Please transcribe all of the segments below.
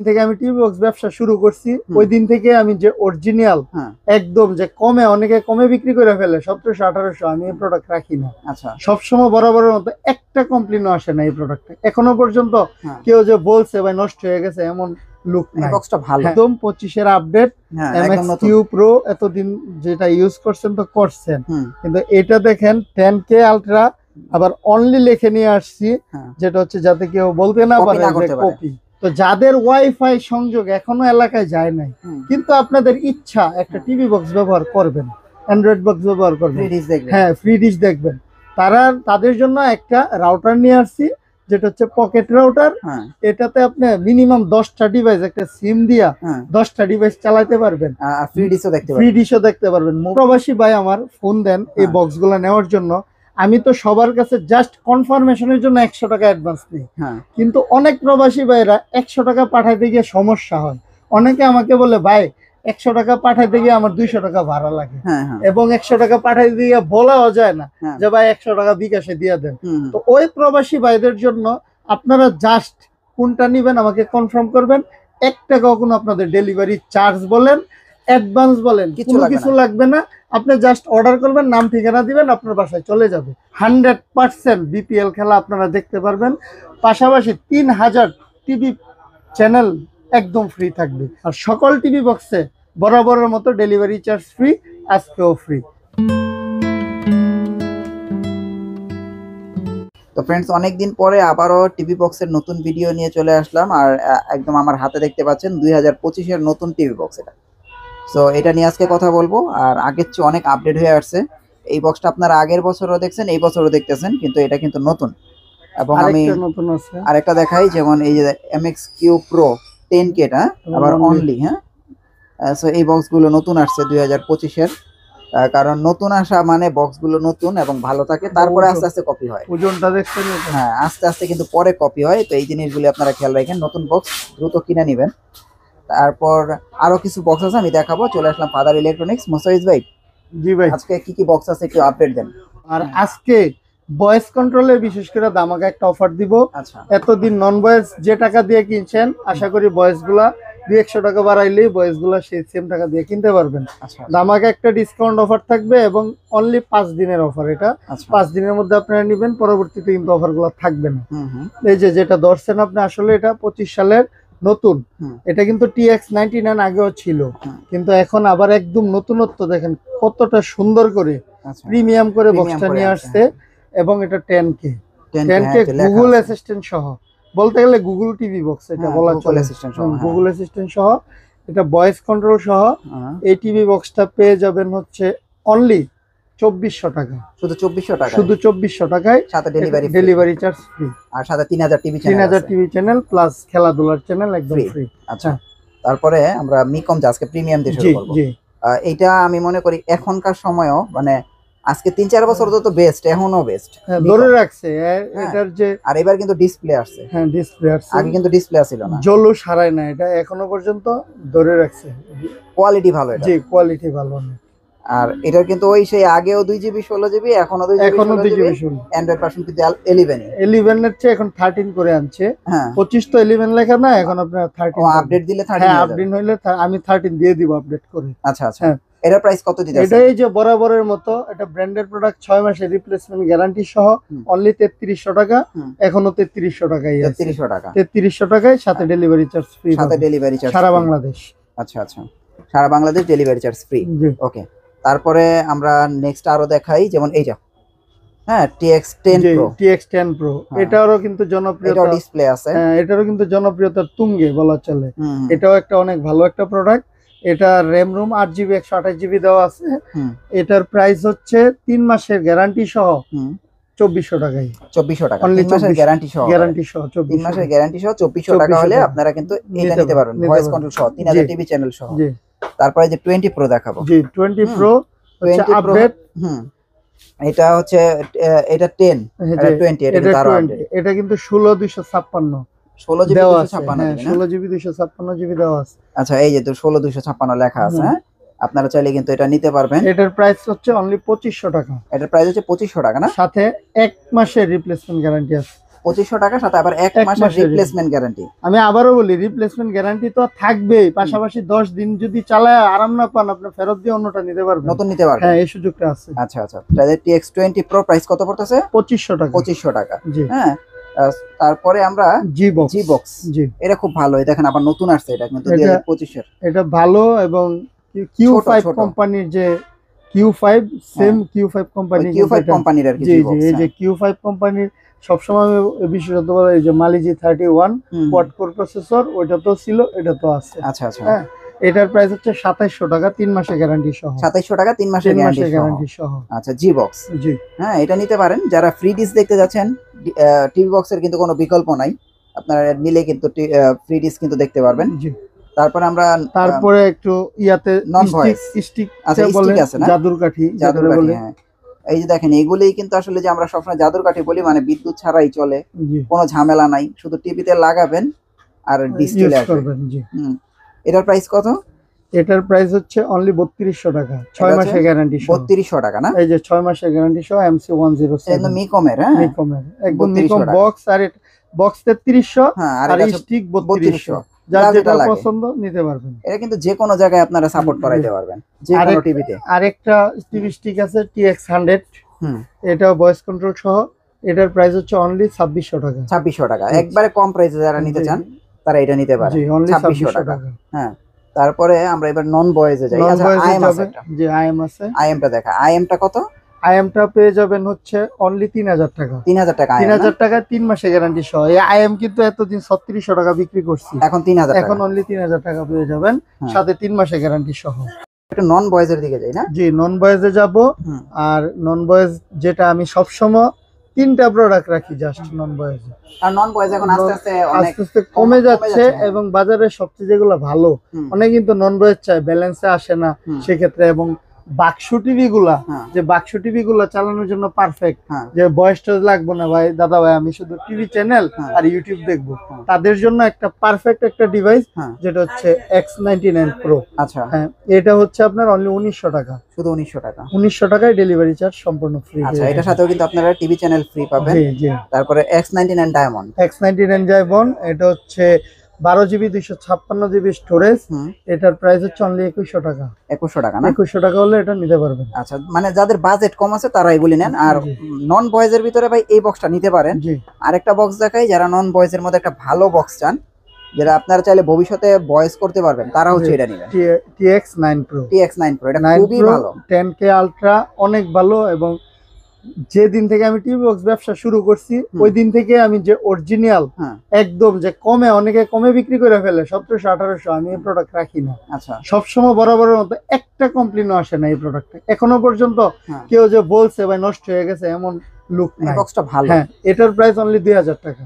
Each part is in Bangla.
থেকে আমি টিভি বক্স ব্যবসা শুরু করছি, ওই দিন থেকে আমি যে অরিজিনাল একদম যে কমে, অনেকে কমে বিক্রি করে ফেলে 1700-1800, আমি এই প্রোডাক্ট রাখি না। আচ্ছা, সবসময় বরাবরের মতো একটা কমপ্লেনও আসে না এই প্রোডাক্টে এখনো পর্যন্ত। কেউ যে বলছে ভাই নষ্ট হয়ে গেছে এমন লুক নাই। বক্সটা ভালো, একদম 25 এর আপডেট MX-Q Pro। এতদিন যেটা ইউজ করছেন তো করছেন, কিন্তু এটা দেখেন 10K আলট্রা, আবার অনলি লিখে নিয়ে আসছি, যেটা হচ্ছে যাতে কেউ বলতে না পারে যে কপি। তো যাদের ওয়াইফাই সংযোগ এখনো এলাকায় যায় নাই, কিন্তু আপনাদের ইচ্ছা একটা টিভি বক্স ব্যবহার করবেন, অ্যান্ড্রয়েড বক্স ব্যবহার করবেন, হ্যাঁ ফ্রি ডিশ দেখবেন, তাদের জন্য একটা রাউটার নিয়ে আসছি, যেটা হচ্ছে পকেট রাউটার। এটাতে আপনি মিনিমাম 10টা ডিভাইস, একটা সিম দিয়া 10টা ডিভাইস চালাতে পারবেন, ফ্রি ডিশও দেখতে পারবেন। প্রবাসী ভাই আমার ফোন দেন এই বক্সগুলো নেওয়ার জন্য, আমি তো সবার কাছে জাস্ট কনফার্মেশনের জন্য 100 টাকা অ্যাডভান্স নিই, কিন্তু অনেক প্রবাসী ভাইরা 100 টাকা পাঠাইতে গিয়ে সমস্যা হয়। অনেকে আমাকে বলে ভাই 100 টাকা পাঠাইতে গিয়ে আমার 200 টাকা ভাড়া লাগে, এবং 100 টাকা পাঠাইতে গিয়ে বলাও যায় না যে ভাই 100 টাকা বিকাশে দিয়ে দেন। তো ওই প্রবাসী ভাইদের জন্য আপনারা জাস্ট কোনটা নিবেন আমাকে কনফার্ম করবেন। 1 টাকাও কোনো আপনাদের ডেলিভারি চার্জ বলেন, অ্যাডভান্স বলেন, কিছু লাগবে না। আপনি জাস্ট অর্ডার করবেন, নাম ঠিকানা দিবেন, আপনার বাসায় চলে যাবে। 100% বিপিএল খেলা আপনারা দেখতে পারবেন। পাশাপাশি 3000 টিভি চ্যানেল একদম ফ্রি থাকবে, আর সকল টিভি বক্সে বরাবরের মতো ডেলিভারি চার্জ ফ্রি, আজকেও ফ্রি। তো ফ্রেন্ডস, অনেকদিন পরে আবারও টিভি বক্সের নতুন ভিডিও নিয়ে চলে আসলাম, আর একদম আমার হাতে দেখতে পাচ্ছেন 2025-এর নতুন টিভি বক্স এটা। সো এটা নিয়ে আজকে কথা বলবো, আর আগের চেয়ে অনেক আপডেট হয়ে আসছে। এই বক্সটা আপনারা আগের বছরও দেখছেন, এই বছরও দেখতেছেন, কিন্তু এটা কিন্তু নতুন। এবং আমি আরেকটা দেখাই, যেমন এই যে MX-Q Pro 10K টা আবার অনলি, সো এই বক্সগুলো নতুন আসছে 2025-এর। কারণ নতুন আসা মানে বক্সগুলো নতুন এবং ভালো থাকে, তারপরে আস্তে আস্তে কপি হয়। ওজনটা দেখছেন? হ্যাঁ, আস্তে আস্তে কিন্তু পরে কপি হয়। তো এই জিনিসগুলো আপনারা খেয়াল রাখেন, নতুন বক্স দ্রুত কিনে নেবেন। তারপর আরো কিছু বক্স আছে, আমি দেখাবো। চলে আসলাম ফাদার ইলেকট্রনিক্স। মোসাইজ ভাই, জি ভাই, আজকে কি কি বক্স আছে একটু আপডেট দেন। আর আজকে ভয়েস কন্ট্রোলের বিশেষ করে দামাকা একটা অফার দিব। আচ্ছা, এতদিন নন ভয়েস যে টাকা দিয়ে কিনছেন, আশা করি ভয়েস গুলা 200 টাকা বাড়াইলেই ভয়েস গুলা সেই সেম টাকা দিয়ে কিনতে পারবেন। দামাকা একটা ডিসকাউন্ট অফার থাকবে, এবং অনলি 5 দিনের অফার এটা। 5 দিনের মধ্যে আপনারা নিবেন, পরবর্তীতে কিন্তু অফার গুলো থাকবে না। এই যেটা ধরছেন আপনি, আসলে এটা 25 সালের নতুন। এটা কিন্তু TX99 আগেও ছিল, কিন্তু এখন আবার একদম নতুনত্ব দেখেন কতটা সুন্দর করে প্রিমিয়াম করে বক্সটা নিয়ে আসছে। এবং এটা 10K গুগল অ্যাসিস্ট্যান্ট সহ, বলতে গেলে গুগল টিভি বক্স এটা বলা চলে। গুগল অ্যাসিস্ট্যান্ট সহ, এটা ভয়েস কন্ট্রোল সহ এই টিভি বক্সটা পেয়ে যাবেন হচ্ছে অনলি 2400 টাকা। শুধু 2400 টাকা, শুধু 2400 টাকায়, সাথে ডেলিভারি চার্জ ফ্রি, আর সাথে 3000 টিভি চ্যানেল প্লাস খেলাধুলার চ্যানেল একদম ফ্রি। আচ্ছা, তারপরে আমরা মিকম আজকে প্রিমিয়াম দিয়ে শুরু করব। এইটা আমি মনে করি এখনকার সময়ও, মানে আজকে 3-4 বছর তো বেস্ট, এখনো বেস্ট ধরে রাখছে। এটার যে আর এবার কিন্তু ডিসপ্লে আসছে। হ্যাঁ, ডিসপ্লে আসছে, আগে কিন্তু ডিসপ্লে ছিল না। জলু সারায় না, এটা এখনো পর্যন্ত ধরে রাখছে। কোয়ালিটি ভালো, এটা জি কোয়ালিটি ভালো। আর এটার কিন্তু ওই সেই আগেও 2GB 16GB, এখনো 2GB অ্যান্ড্রয়েড ভার্সন কিন্তু 11 এর চেয়ে এখন 13 করে আনছে। 25 তো 11 লেখা না, এখন আপনার 13 আপডেট দিলে 13 আপডেট হইলে আমি 13 দিয়ে দিব আপডেট করে। আচ্ছা আচ্ছা, এটার প্রাইস কত দিতে আছে? এটা এই যে বরাবরের মতো, এটা ব্র্যান্ডের প্রোডাক্ট, 6 মাসের রিপ্লেসমেন্ট গ্যারান্টি সহ, অনলি 3300 টাকা। এখনো 3300 টাকাই আছে। 3300 টাকায় সাথে ডেলিভারি চার্জ ফ্রি, সাথে ডেলিভারি চার্জ সারা বাংলাদেশ। আচ্ছা আচ্ছা, সারা বাংলাদেশ ডেলিভারি চার্জ ফ্রি। ওকে, তারপরে আমরা নেক্সট আরো দেখাই, যেমন এইটা TX10 Pro। এটারও কিন্তু জনপ্রিয়তা, ডিসপ্লে আছে। এটারও কিন্তু জনপ্রিয়তার তুঙ্গে বলা চলে। এটাও একটা অনেক ভালো একটা প্রোডাক্ট। এটা র্যাম রুম 8GB 128GB দেওয়া আছে। এটার প্রাইস হচ্ছে 3 মাসের গ্যারান্টি সহ 2400 টাকায়। 2400 টাকা 3 মাসের গ্যারান্টি সহ, 3 মাসের গ্যারান্টি সহ 2400 টাকা হলে আপনারা কিন্তু এটা নিতে পারবেন, ভয়েস কন্ট্রোল সহ, 3000 টিভি চ্যানেল সহ। তারপরে যে 20 Pro দেখাবো। জি, 20 Pro হচ্ছে আপডেট। এটা হচ্ছে এটা 10, এটা 20, এটা তার আপডেট। এটা কিন্তু 16256 16GB 256, 16GB 256GB দেওয়া আছে। আচ্ছা, এই যে তো 16256 লেখা আছে। আপনারা চাইলে কিন্তু এটা নিতে পারবেন। এটার প্রাইস হচ্ছে অনলি 2500 টাকা। এটার প্রাইস হচ্ছে 2500 টাকা না, সাথে 1 মাসের রিপ্লেসমেন্ট গ্যারান্টি আছে। 2500 টাকা, সাথে আবার 1 মাসের রিপ্লেসমেন্ট গ্যারান্টি। আমি আবারও বলি, রিপ্লেসমেন্ট গ্যারান্টি তো থাকবেই, পাশাপাশি 10 দিন যদি চালায় আরাম না পান, আপনি ফেরত দিয়ে অন্যটা নিতে পারবেন, নতুন নিতে পারবেন। হ্যাঁ, এই সুযোগটা আছে। আচ্ছা আচ্ছা, তাহলে TX20 Pro প্রাইস কত পড়তেছে? 2500 টাকা। 2500 টাকা। জি। হ্যাঁ, তারপরে আমরা জি বক্স, জি, এটা খুব ভালো, দেখেন আবার নতুন আসছে, এটা কিন্তু 2025 এর। এটা ভালো, এবং Q5 কোম্পানির যে Q5 সেম Q5 কোম্পানির আর কি। জি জি, এই যে Q5 কোম্পানির সবসময় বিশেষত এই যে মালিজি 31 কোয়াড কোর প্রসেসর, ওইটা তো ছিল, এটা তো আছে। আচ্ছা আচ্ছা, হ্যাঁ, এটার প্রাইস হচ্ছে 2700 টাকা, 3 মাসের গ্যারান্টি সহ। 2700 টাকা 3 মাসের গ্যারান্টি সহ। আচ্ছা, জি বক্স। জি, হ্যাঁ, এটা নিতে পারেন যারা ফ্রি ডিশ দেখতে যাচ্ছেন। টিভি বক্সের কিন্তু কোনো বিকল্প নাই, আপনারা নিলে কিন্তু ফ্রি ডিশ কিন্তু দেখতে পারবেন। জি। তারপরে একটু ইয়াতে নন ভয়েস স্টিক, আচ্ছা স্টিক আছে না, জাদুর কাঠি। হ্যাঁ, এই যে দেখেন, এগুলোই কিন্তু আসলে যে আমরা সবসময় জাদুর কাঠি বলি, মানে বিদ্যুৎ ছাড়াই চলে, কোনো ঝামেলা নাই, শুধু টিভিতে লাগাবেন আর ডিশ চলে আসবে। এটার প্রাইস কত? এটার প্রাইস হচ্ছে অনলি 3200 টাকা, 6 মাসের গ্যারান্টি সহ। 3200 টাকা না? এই যে 6 মাসের গ্যারান্টি সহ MC107, একদম মিকমের। হ্যাঁ, একদম মিকম বক্স, আর বক্স 3300, আর স্টিক 3200। যার যেটা পছন্দ নিতে পারবেন। এটা কিন্তু যে কোনো জায়গায় আপনারা সাপোর্ট করাইতে পারবেন, যে কোনো টিভিতে। আরেকটা টিভি স্টিক আছে TX100, এটা ভয়েস কন্ট্রোল সহ, এটার প্রাইস হচ্ছে অনলি 2600 টাকা। 2600 টাকা, একবারে কম প্রাইসে যারা নিতে চান তারা এটা নিতে পারে, 2600 টাকা। হ্যাঁ, তারপরে আমরা এবার নন ভয়েসে যাই। আচ্ছা, আইএম আছে? জি, আইএম আছে। আইএমটা দেখা, আইএমটা কত? আইএমটা পেয়ে যাবেন হচ্ছে অনলি 3000 টাকা। 3000 টাকা, 3000 টাকা 3 মাসের গ্যারান্টি সহ। এই আইএম কিন্তু এতদিন 3600 টাকা বিক্রি করছি, এখন 3000 টাকা, এখন অনলি 3000 টাকা পেয়ে যাবেন, সাথে 3 মাসের গ্যারান্টি সহ। একটু নন ভয়েসের দিকে যাই না? জি, নন ভয়েসে যাব। আর নন ভয়েস যেটা আমি সবসময় 3টা প্রোডাক্ট রাখি জাস্ট নন ভয়েসে। আর নন ভয়েস এখন আস্তে আস্তে কমে যাচ্ছে, এবং বাজারে সবচেয়ে যেগুলো ভালো, অনেক কিন্তু নন ভয়েস চাই, ব্যালেন্সে আসে না সেক্ষেত্রে। এবং বাক্স টিভি গুলা, যে বাক্স টিভি গুলা চালানোর জন্য পারফেক্ট, যে ভয়েসটা লাগবে না ভাই, দাদা ভাই আমি শুধু টিভি চ্যানেল আর ইউটিউব দেখবো, তাদের জন্য একটা পারফেক্ট একটা ডিভাইস, যেটা হচ্ছে X99 Pro। আচ্ছা, হ্যাঁ, এটা হচ্ছে আপনার অনলি 1900 টাকা, শুধু 1900 টাকা। 1900 টাকায় ডেলিভারি চার্জ সম্পূর্ণ ফ্রি। আচ্ছা, এটার সাথেও কিন্তু আপনারা টিভি চ্যানেল ফ্রি পাবেন। জি জি। তারপরে X99 ডায়মন্ড, X99 ডায়মন্ড, এটা হচ্ছে 12GB 256GB স্টোরেজ, এটার প্রাইস হচ্ছে অনলি 2100 টাকা। 2100 টাকা না? 2100 টাকা হলে এটা নিতে পারবেন। আচ্ছা, মানে যাদের বাজেট কম আছে তারা এগুলি নেন। আর নন ভয়েসের ভিতরে ভাই এই বক্সটা নিতে পারেন। আরেকটা বক্স দেখাই, যারা নন ভয়েসের মধ্যে একটা ভালো বক্স চান, যেটা আপনারা চাইলে ভবিষ্যতে ভয়েস করতে পারবেন, তারা হচ্ছে এটা নেবেন, TX9 Pro। TX9 Pro এটা খুবই ভালো, 10K আলট্রা, অনেক ভালো। এবং যে দিন থেকে আমি টিভি বক্স ব্যবসা শুরু করছি, ওই দিন থেকে আমি যে অরিজিনাল একদম যে কমে, অনেকে কমে বিক্রি করে ফেলে 1700-1800, আমি এই প্রোডাক্ট রাখি না। আচ্ছা, সবসময় বরাবরের মতো একটা কমপ্লেনও আসে না এই প্রোডাক্টে এখনো পর্যন্ত। কেউ যে বলছে ভাই নষ্ট হয়ে গেছে, এমন লুক নাই। বক্সটা ভালো। হ্যাঁ, এটার প্রাইস অনলি 2000 টাকা।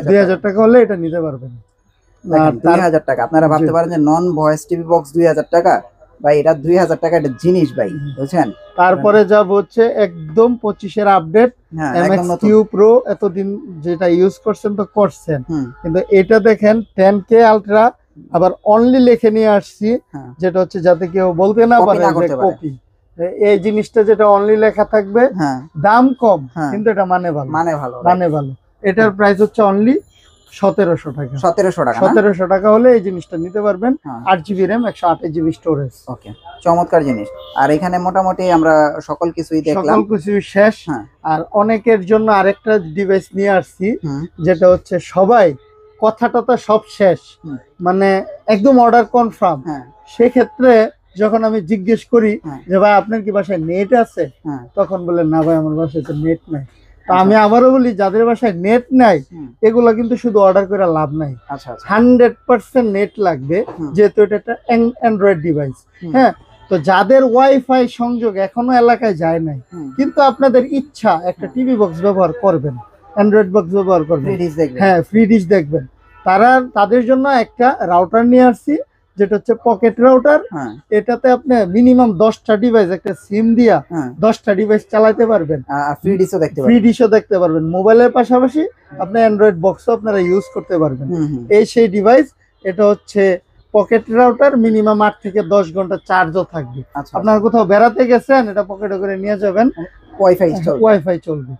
2000 টাকা হলে এটা নিতে পারবেন। 2000 টাকা। আপনারা ভাবতে পারেন যে নন ভয়েস টিভি বক্স 2000 টাকা, ভাই এটা 2000 টাকা একটা জিনিস ভাই, বুঝছেন? তারপরে যাব হচ্ছে একদম 25 আপডেট MX3 Pro, এতদিন যেটা ইউজ করছেন তো করছেন, কিন্তু এটা দেখেন 10K আলট্রা, আবার অনলি লিখে নিয়ে আসছি, যেটা হচ্ছে যাতে কেউ বলতে না পারে যে কপি। এই জিনিসটা যেটা অনলি লেখা থাকবে, দাম কম কিন্তু এটা মানে ভালো। এটার প্রাইস হচ্ছে অনলি 1700 টাকা। 1700 টাকা হলে এই জিনিসটা নিতে পারবেন। 8GB RAM, 128GB storage. ওকে, চমৎকার জিনিস। আর এখানে মোটামুটি আমরা সকল কিছুই দেখলাম, সকল কিছু শেষ। আর অনেকের জন্য আরেকটা ডিভাইস নিয়ে আসছি, যেটা হচ্ছে সবাই কথাটা তো সব শেষ, মানে একদম অর্ডার কনফার্ম। সেক্ষেত্রে যখন আমি জিজ্ঞেস করি যে ভাই আপনার কি বাসায় নেট আছে, তখন বলে না ভাই আমার বাসায় তো নেট নাই। আমি আবারও বলি, যাদের বাসায় নেট নাই এগুলা কিন্তু শুধু অর্ডার করে লাভ নাই। 100% নেট লাগবে, যেহেতু এটা একটা অ্যান্ড্রয়েড ডিভাইস। হ্যাঁ, তো যাদের ওয়াইফাই সংযোগ এখনো এলাকায় যায় নাই, কিন্তু আপনাদের ইচ্ছা একটা টিভি বক্স ব্যবহার করবেন, অ্যান্ড্রয়েড বক্স ব্যবহার করবেন, হ্যাঁ ফ্রি ডিশ দেখবেন, তাদের জন্য একটা রাউটার নিয়ে আসছি, যেটা হচ্ছে পকেট রাউটার। এটাতে আপনি মিনিমাম 10টা ডিভাইস, একটা সিম দিয়া 10টা ডিভাইস চালাতে পারবেন, ফ্রি ডিশও দেখতে পারবেন। মোবাইলের পাশাপাশি আপনি অ্যান্ড্রয়েড বক্সও আপনারা ইউজ করতে পারবেন। এই সেই ডিভাইস। এটা হচ্ছে পকেট রাউটার, মিনিমাম 8 থেকে 10 ঘন্টা চার্জও থাকবে। আপনার কোথাও বেড়াতে গেছেন, এটা পকেটে করে নিয়ে যাবেন, ওয়াইফাই চলবে।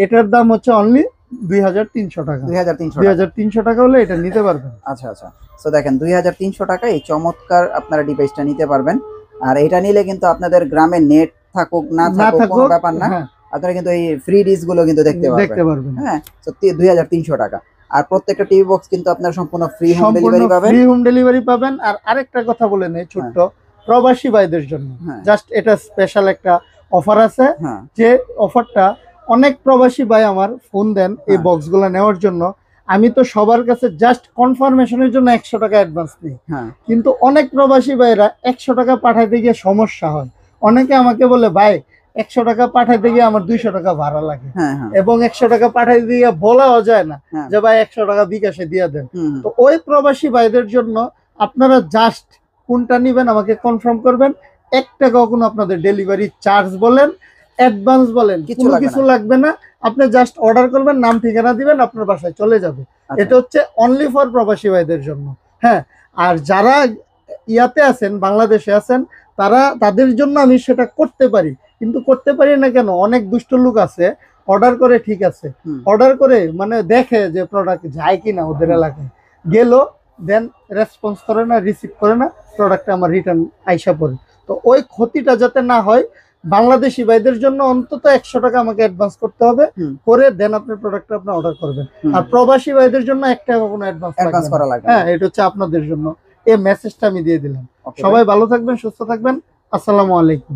এটার দাম হচ্ছে অনলি 2300 টাকা। 2300 2300 টাকা হলে এটা নিতে পারবেন। আচ্ছা আচ্ছা, তো দেখেন 2300 টাকায় এই চমৎকার আপনারা ডিভাইসটা নিতে পারবেন। আর এটা নিলে কিন্তু আপনাদের গ্রামে নেট থাকুক না থাকুক কোনো ব্যাপার না, আপনারা কিন্তু এই ফ্রি ডিশ গুলো কিন্তু দেখতে পারবেন। হ্যাঁ, সত্যি 2300 টাকা। আর প্রত্যেকটা টিভি বক্স কিন্তু আপনারা সম্পূর্ণ ফ্রি হোম ডেলিভারি পাবেন। ফ্রি হোম ডেলিভারি পাবেন। আর আরেকটা কথা বলে নেই ছোট্ট, প্রবাসী ভাইদের জন্য জাস্ট এটা স্পেশাল একটা অফার আছে, যে অফারটা অনেক প্রবাসী ভাই আমার ফোন দেন এই বক্সগুলো নেওয়ার জন্য। আমি তো সবার কাছে জাস্ট কনফার্মেশনের জন্য 100 টাকা অ্যাডভান্স নিই, কিন্তু অনেক প্রবাসী ভাইরা 100 টাকা পাঠাইতে গিয়ে সমস্যা হয়। অনেকে আমাকে বলে ভাই 100 টাকা পাঠাইতে গিয়ে আমার 200 টাকা ভাড়া লাগে, এবং 100 টাকা পাঠাইতে গিয়ে বলাও যায় না যে ভাই 100 টাকা বিকাশে দিয়ে দেন। তো ওই প্রবাসী ভাইদের জন্য আপনারা জাস্ট কোনটা নিবেন আমাকে কনফার্ম করবেন। 1 টাকাও কোনো আপনাদের ডেলিভারি চার্জ বলেন, অ্যাডভান্স বলেন, কিছু লাগবে না। আপনি জাস্ট অর্ডার করবেন, নাম ঠিকানা দিবেন, আপনার বাসায় চলে যাবে। এটা হচ্ছে অনলি ফর প্রবাসী ভাইদের জন্য। হ্যাঁ, আর যারা ইয়াতে আছেন, বাংলাদেশে আছেন, তাদের জন্য আমি সেটা করতে পারি, কিন্তু করতে পারি না কেন, অনেক দুষ্ট লোক আছে অর্ডার করে, ঠিক আছে অর্ডার করে মানে দেখে যে প্রোডাক্ট যায় কিনা ওদের এলাকায়, গেল দেন রেসপন্স করে না, রিসিভ করে না, প্রোডাক্টটা আমার রিটার্ন আইসা পড়ে। তো ওই ক্ষতিটা যাতে না হয়, বাংলাদেশি ভাইদের জন্য অন্তত 100 টাকা আমাকে অ্যাডভান্স করতে হবে, করে দেন আপনার প্রোডাক্টটা আপনি অর্ডার করবেন। আর প্রবাসী ভাইদের জন্য 1 টাকা কোনো অ্যাডভান্স করা লাগবে। হ্যাঁ, এটা হচ্ছে আপনাদের জন্য, এই মেসেজটা আমি দিয়ে দিলাম। সবাই ভালো থাকবেন, সুস্থ থাকবেন। আসসালামু আলাইকুম।